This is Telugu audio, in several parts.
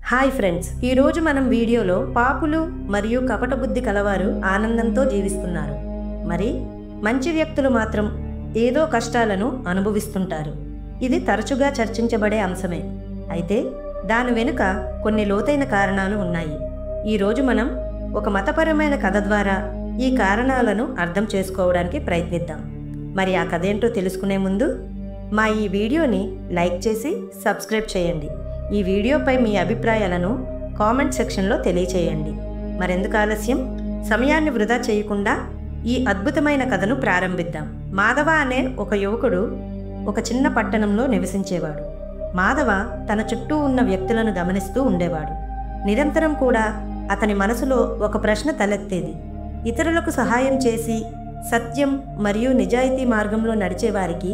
హాయ్ ఫ్రెండ్స్, ఈరోజు మనం వీడియోలో పాపులు మరియు కపట బుద్ధి కలవారు ఆనందంతో జీవిస్తున్నారు. మరి మంచి వ్యక్తులు మాత్రం ఏదో కష్టాలను అనుభవిస్తుంటారు. ఇది తరచుగా చర్చించబడే అంశమే. అయితే దాని వెనుక కొన్ని లోతైన కారణాలు ఉన్నాయి. ఈరోజు మనం ఒక మతపరమైన కథ ద్వారా ఈ కారణాలను అర్థం చేసుకోవడానికి ప్రయత్నిద్దాం. మరి ఆ కథ ఏంటో తెలుసుకునే ముందు మా ఈ వీడియోని లైక్ చేసి సబ్స్క్రైబ్ చేయండి. ఈ వీడియోపై మీ అభిప్రాయాలను కామెంట్ సెక్షన్లో తెలియచేయండి. మరెందుకు ఆలస్యం, సమయాన్ని వృధా చేయకుండా ఈ అద్భుతమైన కథను ప్రారంభిద్దాం. మాధవ అనే ఒక యువకుడు ఒక చిన్న పట్టణంలో నివసించేవాడు. మాధవ తన చుట్టూ ఉన్న వ్యక్తులను గమనిస్తూ ఉండేవాడు. నిరంతరం కూడా అతని మనసులో ఒక ప్రశ్న తలెత్తేది. ఇతరులకు సహాయం చేసి సత్యం మరియు నిజాయితీ మార్గంలో నడిచేవారికి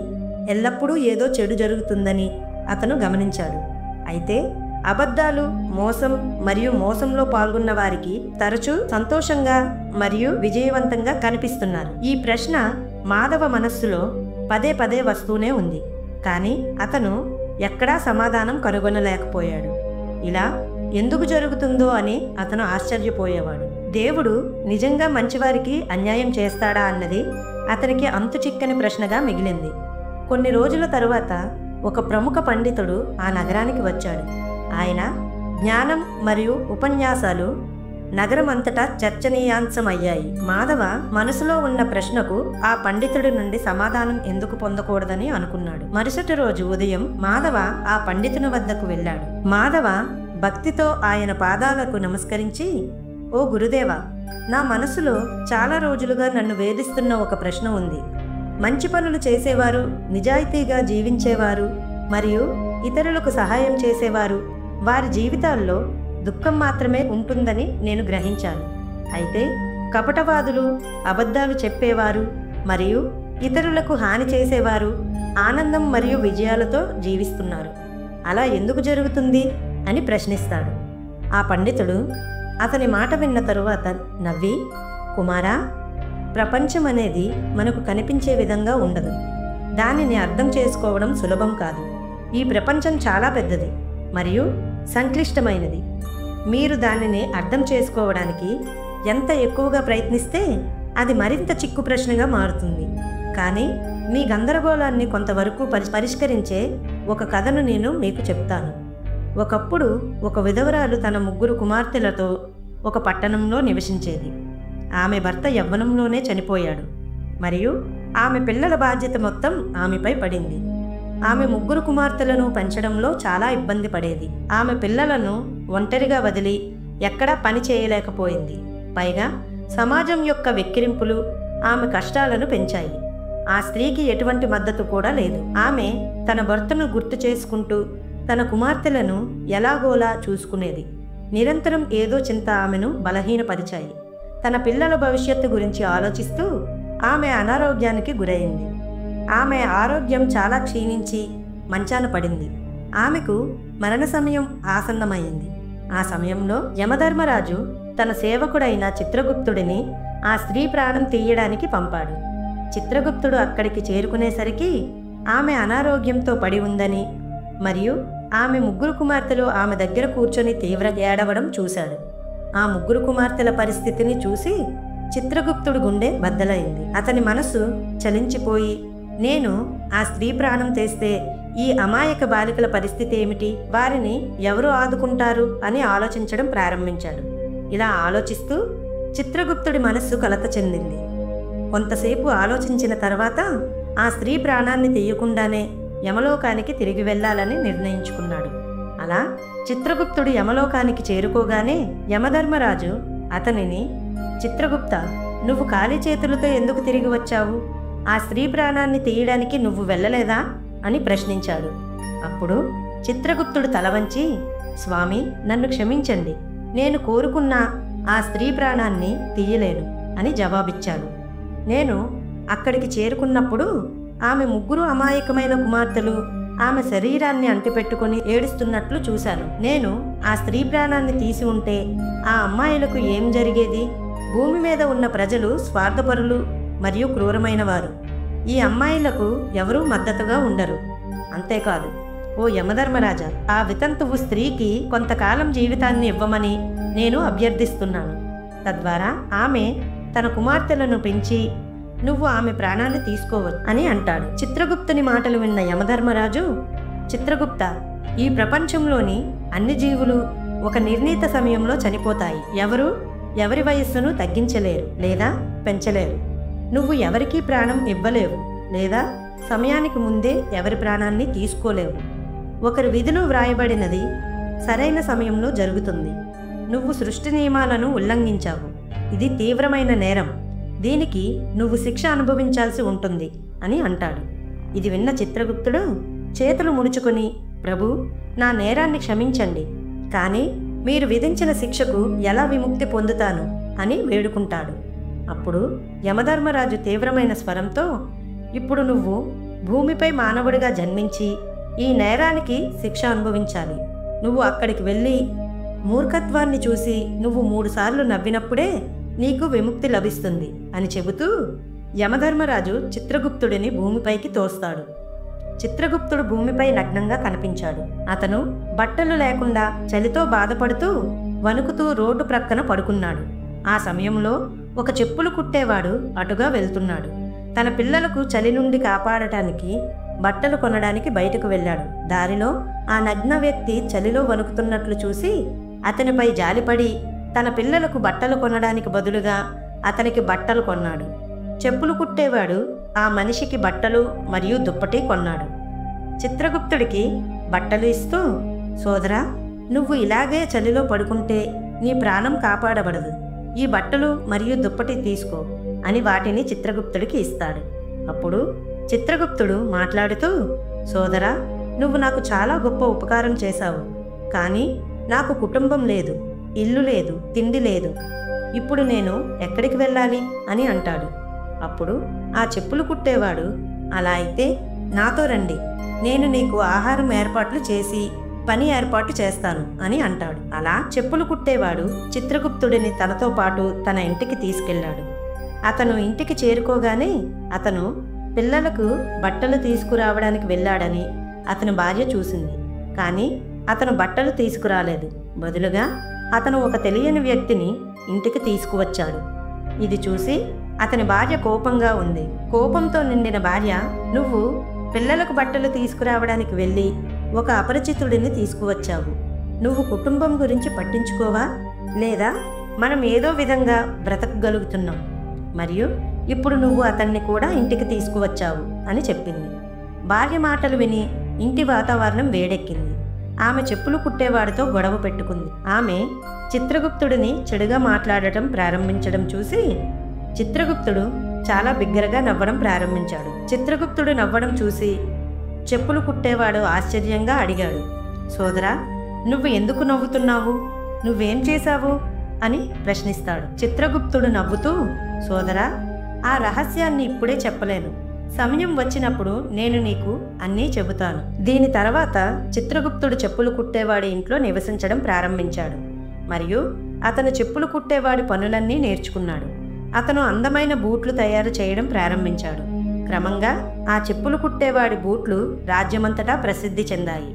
ఎల్లప్పుడూ ఏదో చెడు జరుగుతుందని అతను గమనించాడు. అయితే అబద్ధాలు, మోసం మరియు మోసంలో పాల్గొన్న వారికి తరచూ సంతోషంగా మరియు విజయవంతంగా కనిపిస్తున్నారు. ఈ ప్రశ్న మాధవ మనస్సులో పదే పదే వస్తూనే ఉంది. కానీ అతను ఎక్కడా సమాధానం కనుగొనలేకపోయాడు. ఇలా ఎందుకు జరుగుతుందో అని అతను ఆశ్చర్యపోయేవాడు. దేవుడు నిజంగా మంచివారికి అన్యాయం చేస్తాడా అన్నది అతనికి అంతు చిక్కని ప్రశ్నగా మిగిలింది. కొన్ని రోజుల తరువాత ఒక ప్రముఖ పండితుడు ఆ నగరానికి వచ్చాడు. ఆయన జ్ఞానం మరియు ఉపన్యాసాలు నగరం అంతటా చర్చనీయాంశమయ్యాయి. మాధవ మనసులో ఉన్న ప్రశ్నకు ఆ పండితుడి నుండి సమాధానం ఎందుకు పొందకూడదని అనుకున్నాడు. మరుసటి రోజు ఉదయం మాధవ ఆ పండితుని వద్దకు వెళ్ళాడు. మాధవ భక్తితో ఆయన పాదాలకు నమస్కరించి, ఓ గురుదేవా, నా మనసులో చాలా రోజులుగా నన్ను వేధిస్తున్న ఒక ప్రశ్న ఉంది. మంచి పనులు చేసేవారు, నిజాయితీగా జీవించేవారు మరియు ఇతరులకు సహాయం చేసేవారు, వారి జీవితాల్లో దుఃఖం మాత్రమే ఉంటుందని నేను గ్రహించాను. అయితే కపటవాదులు, అబద్ధాలు చెప్పేవారు మరియు ఇతరులకు హాని చేసేవారు ఆనందం మరియు విజయాలతో జీవిస్తున్నారు. అలా ఎందుకు జరుగుతుంది అని ప్రశ్నిస్తాడు. ఆ పండితుడు అతని మాట విన్న తరువాత నవ్వి, కుమారా, ప్రపంచం అనేది మనకు కనిపించే విధంగా ఉండదు. దానిని అర్థం చేసుకోవడం సులభం కాదు. ఈ ప్రపంచం చాలా పెద్దది మరియు సంక్లిష్టమైనది. మీరు దానిని అర్థం చేసుకోవడానికి ఎంత ఎక్కువగా ప్రయత్నిస్తే అది మరింత చిక్కు ప్రశ్నగా మారుతుంది. కానీ మీ గందరగోళాన్ని కొంతవరకు పరిష్కరించే ఒక కథను నేను మీకు చెప్తాను. ఒకప్పుడు ఒక విధవరాలు తన 3 కుమార్తెలతో ఒక పట్టణంలో నివసించేది. ఆమె భర్త యవ్వనంలోనే చనిపోయాడు మరియు ఆమె పిల్లల బాధ్యత మొత్తం ఆమెపై పడింది. ఆమె 3 కుమార్తెలను పెంచడంలో చాలా ఇబ్బంది పడేది. ఆమె పిల్లలను ఒంటరిగా వదిలి ఎక్కడా పని చేయలేకపోయింది. పైగా సమాజం యొక్క వెక్కిరింపులు ఆమె కష్టాలను పెంచాయి. ఆ స్త్రీకి ఎటువంటి మద్దతు కూడా లేదు. ఆమె తన భర్తను గుర్తు చేసుకుంటూ తన కుమార్తెలను ఎలాగోలా చూసుకునేది. నిరంతరం ఏదో చింత ఆమెను బలహీనపరిచాయి. తన పిల్లల భవిష్యత్తు గురించి ఆలోచిస్తూ ఆమె అనారోగ్యానికి గురైంది. ఆమె ఆరోగ్యం చాలా క్షీణించి మంచాన పడింది. ఆమెకు మరణ సమయం ఆసన్నమైంది. ఆ సమయంలో యమధర్మరాజు తన సేవకుడైన చిత్రగుప్తుడిని ఆ స్త్రీ ప్రాణం తీయడానికి పంపాడు. చిత్రగుప్తుడు అక్కడికి చేరుకునేసరికి ఆమె అనారోగ్యంతో పడి ఉందని మరియు ఆమె 3 కుమార్తెలు ఆమె దగ్గర కూర్చొని తీవ్రంగా ఏడవడం చూశాడు. ఆ 3 కుమార్తెల పరిస్థితిని చూసి చిత్రగుప్తుడు గుండె బద్దలైంది. అతని మనసు చలించిపోయి, నేను ఆ స్త్రీ ప్రాణం తీస్తే ఈ అమాయక బాలికల పరిస్థితి ఏమిటి, వారిని ఎవరు ఆదుకుంటారు అని ఆలోచించడం ప్రారంభించాడు. ఇలా ఆలోచిస్తూ చిత్రగుప్తుడి మనస్సు కలత చెందింది. కొంతసేపు ఆలోచించిన తర్వాత ఆ స్త్రీ ప్రాణాన్ని తీయకుండానే యమలోకానికి తిరిగి వెళ్ళాలని నిర్ణయించుకున్నాడు. అలా చిత్రగుప్తుడు యమలోకానికి చేరుకోగానే యమధర్మరాజు అతనిని, చిత్రగుప్త, నువ్వు ఖాళీ చేతులతో ఎందుకు తిరిగి వచ్చావు? ఆ స్త్రీ ప్రాణాన్ని తీయడానికి నువ్వు వెళ్ళలేదా అని ప్రశ్నించాడు. అప్పుడు చిత్రగుప్తుడు తల వంచి, స్వామి, నన్ను క్షమించండి, నేను కోరుకున్న ఆ స్త్రీ ప్రాణాన్ని తీయలేను అని జవాబిచ్చాడు. నేను అక్కడికి చేరుకున్నప్పుడు ఆమె 3 అమాయకమైన కుమార్తెలు ఆమె శరీరాన్ని అంటిపెట్టుకుని ఏడుస్తున్నట్లు చూశాను. నేను ఆ స్త్రీ ప్రాణాన్ని తీసి ఉంటే ఆ అమ్మాయిలకు ఏం జరిగేది? భూమి మీద ఉన్న ప్రజలు స్వార్థపరులు మరియు క్రూరమైన వారు. ఈ అమ్మాయిలకు ఎవరూ మద్దతుగా ఉండరు. అంతేకాదు, ఓ యమధర్మరాజా, ఆ వితంతువు స్త్రీకి కొంతకాలం జీవితాన్ని ఇవ్వమని నేను అభ్యర్థిస్తున్నాను. తద్వారా ఆమె తన కుమార్తెలను పెంచి నువ్వు ఆమె ప్రాణాన్ని తీసుకోవచ్చు అని అంటాడు. చిత్రగుప్తుని మాటలు విన్న యమధర్మరాజు, చిత్రగుప్త, ఈ ప్రపంచంలోని అన్ని జీవులు ఒక నిర్ణీత సమయంలో చనిపోతాయి. ఎవరి వయస్సును తగ్గించలేరు లేదా పెంచలేరు. నువ్వు ఎవరికీ ప్రాణం ఇవ్వలేవు లేదా సమయానికి ముందే ఎవరి ప్రాణాన్ని తీసుకోలేవు. ఒకరి విధిలో వ్రాయబడినది సరైన సమయంలో జరుగుతుంది. నువ్వు సృష్టి నియమాలను ఉల్లంఘించావు. ఇది తీవ్రమైన నేరం. దీనికి నువ్వు శిక్ష అనుభవించాల్సి ఉంటుంది అని అంటాడు. ఇది విన్న చిత్రగుప్తుడు చేతులు ముడుచుకొని, ప్రభు, నా నేరాన్ని క్షమించండి, కానీ మీరు విధించిన శిక్షకు ఎలా విముక్తి పొందుతాను అని వేడుకుంటాడు. అప్పుడు యమధర్మరాజు తీవ్రమైన స్వరంతో, ఇప్పుడు నువ్వు భూమిపై మానవుడిగా జన్మించి ఈ నేరానికి శిక్ష అనుభవించాలి. నువ్వు అక్కడికి వెళ్ళి మూర్ఖత్వాన్ని చూసి నువ్వు 3 సార్లు నవ్వినప్పుడే నీకు విముక్తి లభిస్తుంది అని చెబుతూ యమధర్మరాజు చిత్రగుప్తుడిని భూమిపైకి తోస్తాడు. చిత్రగుప్తుడు భూమిపై నగ్నంగా కనిపించాడు. అతను బట్టలు లేకుండా చలితో బాధపడుతూ వణుకుతూ రోడ్డు ప్రక్కన పడుకున్నాడు. ఆ సమయంలో ఒక చెప్పులు కుట్టేవాడు అటుగా వెళ్తున్నాడు. తన పిల్లలకు చలి నుండి కాపాడటానికి బట్టలు కొనడానికి బయటకు వెళ్ళాడు. దారిలో ఆ నగ్న వ్యక్తి చలిలో వణుకుతున్నట్లు చూసి అతనిపై జాలిపడి తన పిల్లలకు బట్టలు కొనడానికి బదులుగా అతనికి బట్టలు కొన్నాడు. చెప్పులు కుట్టేవాడు ఆ మనిషికి బట్టలు మరియు దుప్పటి కొన్నాడు. చిత్రగుప్తుడికి బట్టలు ఇస్తూ, సోదరా, నువ్వు ఇలాగే చలిలో పడుకుంటే నీ ప్రాణం కాపాడబడదు. ఈ బట్టలు మరియు దుప్పటి తీసుకో అని వాటిని చిత్రగుప్తుడికి ఇస్తాడు. అప్పుడు చిత్రగుప్తుడు మాట్లాడుతూ, సోదరా, నువ్వు నాకు చాలా గొప్ప ఉపకారం చేశావు. కానీ నాకు కుటుంబం లేదు, ఇల్లు లేదు, తిండి లేదు. ఇప్పుడు నేను ఎక్కడికి వెళ్ళాలి అని అంటాడు. అప్పుడు ఆ చెప్పులు కుట్టేవాడు, అలా అయితే నాతో రండి, నేను నీకు ఆహారం ఏర్పాట్లు చేసి పని ఏర్పాటు చేస్తాను అని అంటాడు. అలా చెప్పులు కుట్టేవాడు చిత్రగుప్తుడిని తనతో పాటు తన ఇంటికి తీసుకెళ్ళాడు. అతను ఇంటికి చేరుకోగానే అతను పిల్లలకు బట్టలు తీసుకురావడానికి వెళ్ళాడని అతని భార్య చూసింది. కానీ అతను బట్టలు తీసుకురాలేదు. బదులుగా అతను ఒక తెలియని వ్యక్తిని ఇంటికి తీసుకువచ్చాడు. ఇది చూసి అతని భార్య కోపంగా ఉంది. కోపంతో నిండిన భార్య, నువ్వు పిల్లలకు బట్టలు తీసుకురావడానికి వెళ్ళి ఒక అపరిచితుడిని తీసుకువచ్చావు. నువ్వు కుటుంబం గురించి పట్టించుకోవా? లేదా మనం ఏదో విధంగా బ్రతకగలుగుతున్నాం, మరియు ఇప్పుడు నువ్వు అతన్ని కూడా ఇంటికి తీసుకువచ్చావు అని చెప్పింది. భార్య మాటలు విని ఇంటి వాతావరణం వేడెక్కింది. ఆమె చెప్పులు కుట్టేవాడితో గొడవ పెట్టుకుంది. ఆమె చిత్రగుప్తుడిని చెడుగా మాట్లాడటం ప్రారంభించడం చూసి చిత్రగుప్తుడు చాలా బిగ్గరగా నవ్వడం ప్రారంభించాడు. చిత్రగుప్తుడు నవ్వడం చూసి చెప్పులు కుట్టేవాడు ఆశ్చర్యంగా అడిగాడు, సోదరా, నువ్వు ఎందుకు నవ్వుతున్నావు? నువ్వేం చేశావు అని ప్రశ్నిస్తాడు. చిత్రగుప్తుడు నవ్వుతూ, సోదరా, ఆ రహస్యాన్ని ఇప్పుడే చెప్పలేను. సమయం వచ్చినప్పుడు నేను నీకు అన్నీ చెబుతాను. దీని తర్వాత చిత్రగుప్తుడు చెప్పులు కుట్టేవాడి ఇంట్లో నివసించడం ప్రారంభించాడు మరియు అతను చెప్పులు కుట్టేవాడి పనులన్నీ నేర్చుకున్నాడు. అతను అందమైన బూట్లు తయారు చేయడం ప్రారంభించాడు. క్రమంగా ఆ చెప్పులు కుట్టేవాడి బూట్లు రాజ్యమంతటా ప్రసిద్ధి చెందాయి.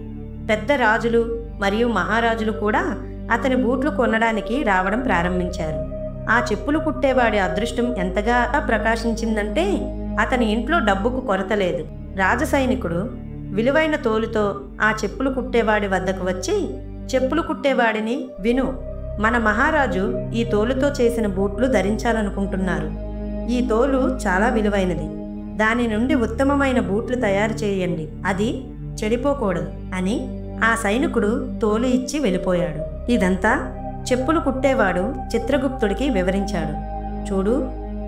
పెద్ద రాజులు మరియు మహారాజులు కూడా అతని బూట్లు కొనడానికి రావడం ప్రారంభించారు. ఆ చెప్పులు కుట్టేవాడి అదృష్టం ఎంతగా ప్రకాశించిందంటే అతని ఇంట్లో డబ్బుకు కొరత లేదు. రాజసైనికుడు విలువైన తోలుతో ఆ చెప్పులు కుట్టేవాడి వద్దకు వచ్చి, చెప్పులు కుట్టేవాడిని, విను, మన మహారాజు ఈ తోలుతో చేసిన బూట్లు ధరించాలనుకుంటున్నారు. ఈ తోలు చాలా విలువైనది. దాని నుండి ఉత్తమమైన బూట్లు తయారు చేయండి, అది చెడిపోకూడదు అని ఆ సైనికుడు తోలు ఇచ్చి వెళ్ళిపోయాడు. ఇదంతా చెప్పులు కుట్టేవాడు చిత్రగుప్తుడికి వివరించాడు. చూడు,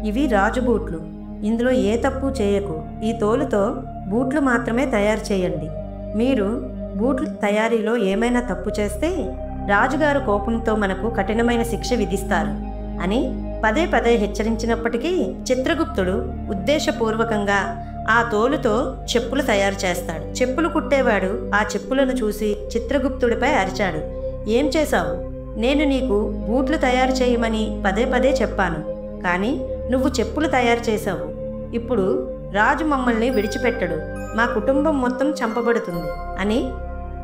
ఇవి రాజు బూట్లు. ఇందులో ఏ తప్పు చేయకు. ఈ తోలుతో బూట్లు మాత్రమే తయారు చేయండి. మీరు బూట్ల తయారీలో ఏమైనా తప్పు చేస్తే రాజుగారు కోపంతో మనకు కఠినమైన శిక్ష విధిస్తారు అని పదే పదే హెచ్చరించినప్పటికీ చిత్రగుప్తుడు ఉద్దేశపూర్వకంగా ఆ తోలుతో చెప్పులు తయారు చేస్తాడు. చెప్పులు కుట్టేవాడు ఆ చెప్పులను చూసి చిత్రగుప్తుడిపై అరిచాడు, ఏం చేశావు? నేను నీకు బూట్లు తయారు చేయమని పదే పదే చెప్పాను, కానీ నువ్వు చెప్పులు తయారు చేశావు. ఇప్పుడు రాజు మమ్మల్ని విడిచిపెట్టడు, మా కుటుంబం మొత్తం చంపబడుతుంది అని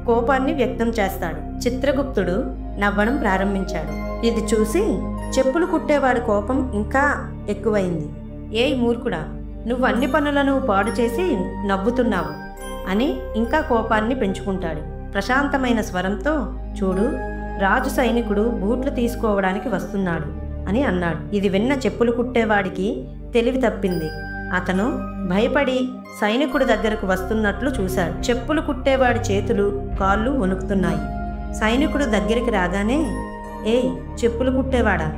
కోపాన్ని వ్యక్తం చేస్తాడు. చిత్రగుప్తుడు నవ్వడం ప్రారంభించాడు. ఇది చూసి చెప్పులు కుట్టేవాడి కోపం ఇంకా ఎక్కువైంది. ఏయ్ మూర్ఖుడా, నువ్వు అన్ని పనులను పాడు చేసి నవ్వుతున్నావు అని ఇంకా కోపాన్ని పెంచుకుంటాడు. ప్రశాంతమైన స్వరంతో, చూడు, రాజు సైనికుడు బూట్లు తీసుకోవడానికి వస్తున్నాడు అని అన్నాడు. ఇది విన్న చెప్పులు కుట్టేవాడికి తెలివి తప్పింది. అతను భయపడి సైనికుడి దగ్గరకు వస్తున్నట్లు చూశాడు. చెప్పులు కుట్టేవాడి చేతులు కాళ్ళు వణుకుతున్నాయి. సైనికుడు దగ్గరికి రాగానే, ఏయ్ చెప్పులు కుట్టేవాడా,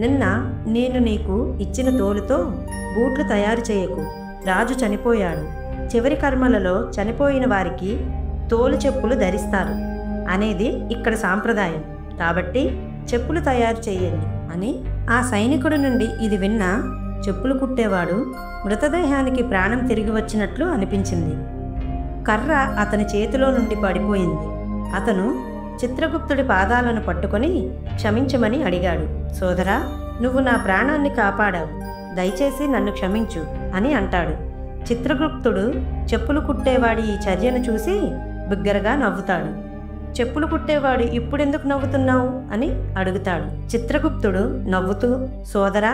నిన్న నేను నీకు ఇచ్చిన తోలుతో బూట్లు తయారు చేయకు. రాజు చనిపోయాడు. చివరి కర్మలలో చనిపోయిన వారికి తోలు చెప్పులు ధరిస్తారు అనేది ఇక్కడ సాంప్రదాయం. కాబట్టి చెప్పులు తయారు చేయండి అని ఆ సైనికుడి నుండి ఇది విన్న చెప్పులు కుట్టేవాడు మృతదేహానికి ప్రాణం తిరిగి వచ్చినట్లు అనిపించింది. కర్ర అతని చేతిలో నుండి పడిపోయింది. అతను చిత్రగుప్తుడి పాదాలను పట్టుకొని క్షమించమని అడిగాడు. సోదరా, నువ్వు నా ప్రాణాన్ని కాపాడావు, దయచేసి నన్ను క్షమించు అని అంటాడు. చిత్రగుప్తుడు చెప్పులు కుట్టేవాడి ఈ చర్యను చూసి బిగ్గరగా నవ్వుతాడు. చెప్పులు కుట్టేవాడు ఇప్పుడెందుకు నవ్వుతున్నావు అని అడుగుతాడు. చిత్రగుప్తుడు నవ్వుతూ, సోదరా,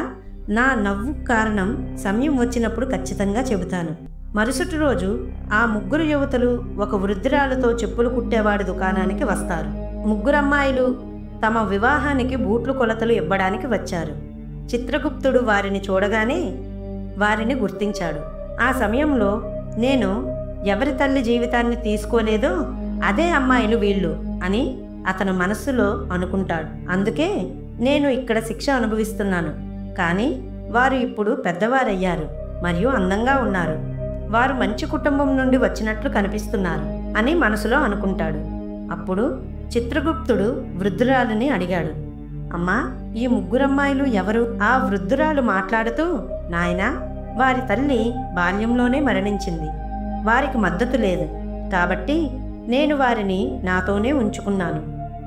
నా నవ్వు కారణం సమయం వచ్చినప్పుడు ఖచ్చితంగా చెబుతాను. మరుసటి రోజు ఆ ముగ్గురు యువతులు ఒక వృద్ధురాలతో చెప్పులు కుట్టేవాడి దుకాణానికి వస్తారు. ముగ్గురు అమ్మాయిలు తమ వివాహానికి బూట్లు కొలతలు ఇవ్వడానికి వచ్చారు. చిత్రగుప్తుడు వారిని చూడగానే వారిని గుర్తించాడు. ఆ సమయంలో నేను ఎవరి తల్లి జీవితాన్ని తీసుకోలేదో అదే అమ్మాయిలు వీళ్ళు అని అతను మనస్సులో అనుకుంటాడు. అందుకే నేను ఇక్కడ శిక్ష అనుభవిస్తున్నాను. కానీ వారు ఇప్పుడు పెద్దవారయ్యారు మరియు అందంగా ఉన్నారు. వారు మంచి కుటుంబం నుండి వచ్చినట్లు కనిపిస్తున్నారు అని మనసులో అనుకుంటాడు. అప్పుడు చిత్రగుప్తుడు వృద్ధురాలిని అడిగాడు, అమ్మా, ఈ ముగ్గురమ్మాయిలు ఎవరు? ఆ వృద్ధురాలు మాట్లాడుతూ, నాయనా, వారి తల్లి బాల్యంలోనే మరణించింది. వారికి మద్దతు లేదు. కాబట్టి నేను వారిని నాతోనే ఉంచుకున్నాను.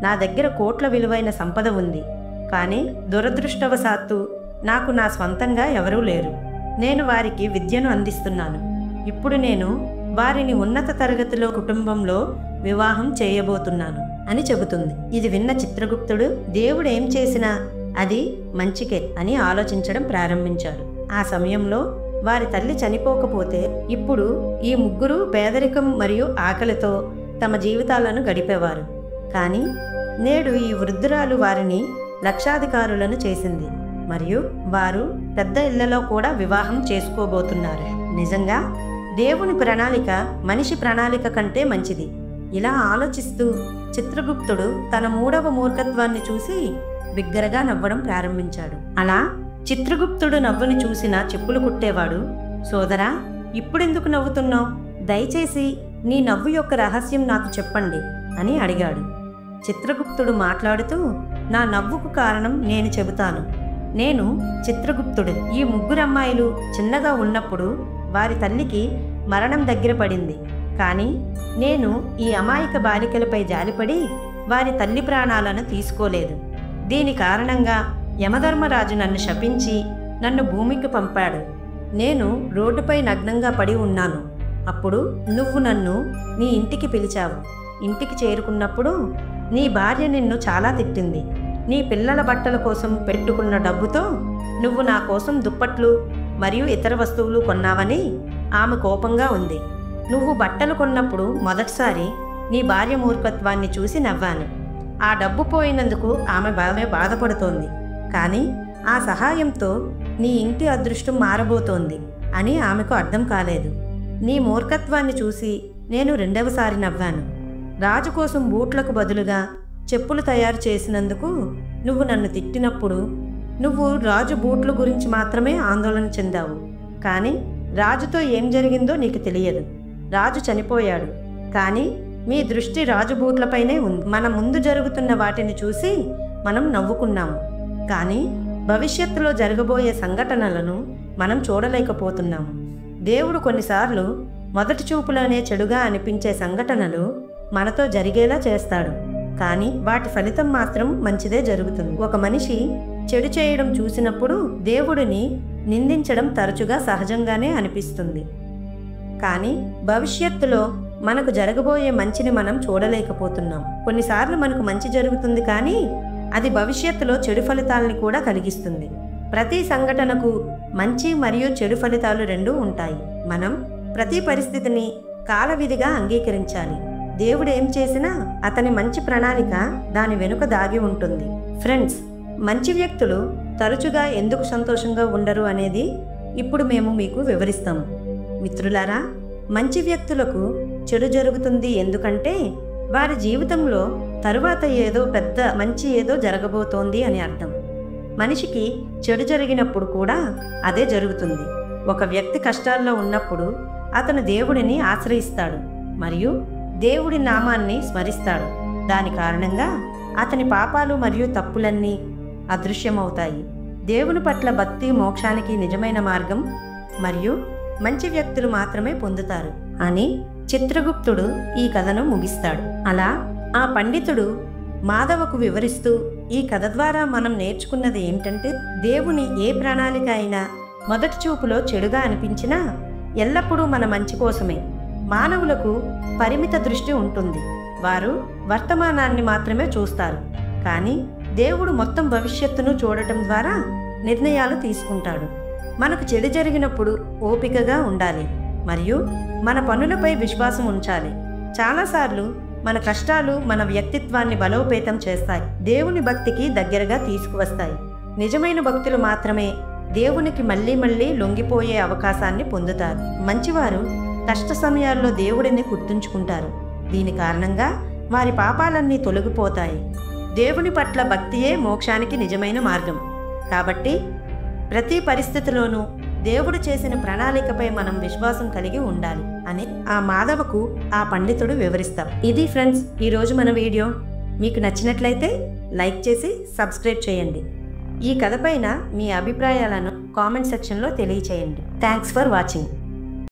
నా దగ్గర కోట్ల విలువైన సంపద ఉంది. కానీ దురదృష్టవశాత్తు నాకు నా స్వంతంగా ఎవరూ లేరు. నేను వారికి విద్యను అందిస్తున్నాను. ఇప్పుడు నేను వారిని ఉన్నత తరగతిలో కుటుంబంలో వివాహం చేయబోతున్నాను అని చెబుతుంది. ఇది విన్న చిత్రగుప్తుడు దేవుడు ఏం చేసినా అది మంచికే అని ఆలోచించడం ప్రారంభించాడు. ఆ సమయంలో వారి తల్లి చనిపోకపోతే ఇప్పుడు ఈ ముగ్గురు పేదరికం మరియు ఆకలితో తమ జీవితాలను గడిపేవారు. కానీ నేడు ఈ వృద్ధురాలు వారిని లక్షాధికారులను చేసింది మరియు వారు పెద్ద ఇళ్లలో కూడా వివాహం చేసుకోబోతున్నారు. నిజంగా దేవుని ప్రణాళిక మనిషి ప్రణాళిక కంటే మంచిది. ఇలా ఆలోచిస్తూ చిత్రగుప్తుడు తన మూడవ మూర్ఖత్వాన్ని చూసి బిగ్గరగా నవ్వడం ప్రారంభించాడు. అలా చిత్రగుప్తుడు నవ్వుని చూసిన చెప్పులు కుట్టేవాడు, సోదరా, ఇప్పుడెందుకు నవ్వుతున్నావు? దయచేసి నీ నవ్వు యొక్క రహస్యం నాకు చెప్పండి అని అడిగాడు. చిత్రగుప్తుడు మాట్లాడుతూ, నా నవ్వుకు కారణం నేను చెబుతాను. నేను చిత్రగుప్తుడు. ఈ ముగ్గురు అమ్మాయిలు చిన్నగా ఉన్నప్పుడు వారి తల్లికి మరణం దగ్గర పడింది. కానీ నేను ఈ అమాయక బాలికలపై జాలిపడి వారి తల్లి ప్రాణాలను తీసుకోలేదు. దీని కారణంగా యమధర్మరాజు నన్ను శపించి నన్ను భూమికి పంపాడు. నేను రోడ్డుపై నగ్నంగా పడి ఉన్నాను. అప్పుడు నువ్వు నన్ను నీ ఇంటికి పిలిచావు. ఇంటికి చేరుకున్నప్పుడు నీ భార్య నిన్ను చాలా తిట్టింది. నీ పిల్లల బట్టల కోసం పెట్టుకున్న డబ్బుతో నువ్వు నా కోసం దుప్పట్లు మరియు ఇతర వస్తువులు కొన్నావని ఆమె కోపంగా ఉంది. నువ్వు బట్టలు కొన్నప్పుడు మొదటిసారి నీ భార్య మూర్ఖత్వాన్ని చూసి నవ్వాను. ఆ డబ్బు పోయినందుకు ఆమె బాధపడుతోంది. కానీ ఆ సహాయంతో నీ ఇంటి అదృష్టం మారబోతోంది అని ఆమెకు అర్థం కాలేదు. నీ మూర్ఖత్వాన్ని చూసి నేను రెండవసారి నవ్వాను. రాజు కోసం బూట్లకు బదులుగా చెప్పులు తయారు చేసినందుకు నువ్వు నన్ను తిట్టినప్పుడు నువ్వు రాజు బూట్ల గురించి మాత్రమే ఆందోళన చెందావు. కానీ రాజుతో ఏం జరిగిందో నీకు తెలియదు. రాజు చనిపోయాడు. కానీ మీ దృష్టి రాజు బూట్లపైనే ఉంది. మన ముందు జరుగుతున్న వాటిని చూసి మనం నవ్వుకున్నాము. కానీ భవిష్యత్తులో జరగబోయే సంఘటనలను మనం చూడలేకపోతున్నాము. దేవుడు కొన్నిసార్లు మొదటి చూపులోనే చెడుగా అనిపించే సంఘటనలు మనతో జరిగేలా చేస్తాడు. కానీ వాటి ఫలితం మాత్రం మంచిదే జరుగుతుంది. ఒక మనిషి చెడు చేయడం చూసినప్పుడు దేవుడిని నిందించడం తరచుగా సహజంగానే అనిపిస్తుంది. కానీ భవిష్యత్తులో మనకు జరగబోయే మంచిని మనం చూడలేకపోతున్నాం. కొన్నిసార్లు మనకు మంచి జరుగుతుంది, కానీ అది భవిష్యత్తులో చెడు ఫలితాలని కూడా కలిగిస్తుంది. ప్రతి సంఘటనకు మంచి మరియు చెడు ఫలితాలు రెండూ ఉంటాయి. మనం ప్రతి పరిస్థితిని కాలవిధిగా అంగీకరించాలి. దేవుడు ఏం చేసినా అతని మంచి ప్రణాళిక దాని వెనుక దాగి ఉంటుంది. ఫ్రెండ్స్, మంచి వ్యక్తులు తరచుగా ఎందుకు సంతోషంగా ఉండరు అనేది ఇప్పుడు మేము మీకు వివరిస్తాము. మిత్రులారా, మంచి వ్యక్తులకు చెడు జరుగుతుంది ఎందుకంటే వారి జీవితంలో తరువాత ఏదో పెద్ద మంచి ఏదో జరగబోతోంది అని అర్థం. మనిషికి చెడు జరిగినప్పుడు కూడా అదే జరుగుతుంది. ఒక వ్యక్తి కష్టాల్లో ఉన్నప్పుడు అతను దేవుడిని ఆశ్రయిస్తాడు మరియు దేవుడి నామాన్ని స్మరిస్తాడు. దాని కారణంగా అతని పాపాలు మరియు తప్పులన్నీ అదృశ్యమవుతాయి. దేవుని పట్ల భక్తి మోక్షానికి నిజమైన మార్గం మరియు మంచి వ్యక్తులు మాత్రమే పొందుతారు అని చిత్రగుప్తుడు ఈ కథను ముగిస్తాడు. అలా ఆ పండితుడు మాధవకు వివరిస్తూ, ఈ కథ ద్వారా మనం నేర్చుకున్నది ఏమిటంటే, దేవుని ఏ ప్రణాళిక అయినా మొదటి చూపులో చెడుగా అనిపించినా ఎల్లప్పుడూ మన మంచి కోసమే. మానవులకు పరిమిత దృష్టి ఉంటుంది. వారు వర్తమానాన్ని మాత్రమే చూస్తారు. కానీ దేవుడు మొత్తం భవిష్యత్తును చూడటం ద్వారా నిర్ణయాలు తీసుకుంటాడు. మనకు చెడు జరిగినప్పుడు ఓపికగా ఉండాలి మరియు మన పనులపై విశ్వాసం ఉంచాలి. చాలాసార్లు మన కష్టాలు మన వ్యక్తిత్వాన్ని బలోపేతం చేస్తాయి, దేవుని భక్తికి దగ్గరగా తీసుకువస్తాయి. నిజమైన భక్తులు మాత్రమే దేవునికి మళ్ళీ మళ్ళీ లొంగిపోయే అవకాశాన్ని పొందుతారు. మంచివారు కష్ట సమయాల్లో దేవుడిని గుర్తుంచుకుంటారు. దీని కారణంగా వారి పాపాలన్నీ తొలగిపోతాయి. దేవుని పట్ల భక్తియే మోక్షానికి నిజమైన మార్గం. కాబట్టి ప్రతి పరిస్థితిలోనూ దేవుడు చేసిన ప్రణాళికపై మనం విశ్వాసం కలిగి ఉండాలి అని ఆ మాధవకు ఆ పండితుడు వివరిస్తాం. ఇది ఫ్రెండ్స్, ఈరోజు మన వీడియో. మీకు నచ్చినట్లయితే లైక్ చేసి సబ్స్క్రైబ్ చేయండి. ఈ కథ పైన మీ అభిప్రాయాలను కామెంట్ సెక్షన్లో తెలియచేయండి. Thanks for watching.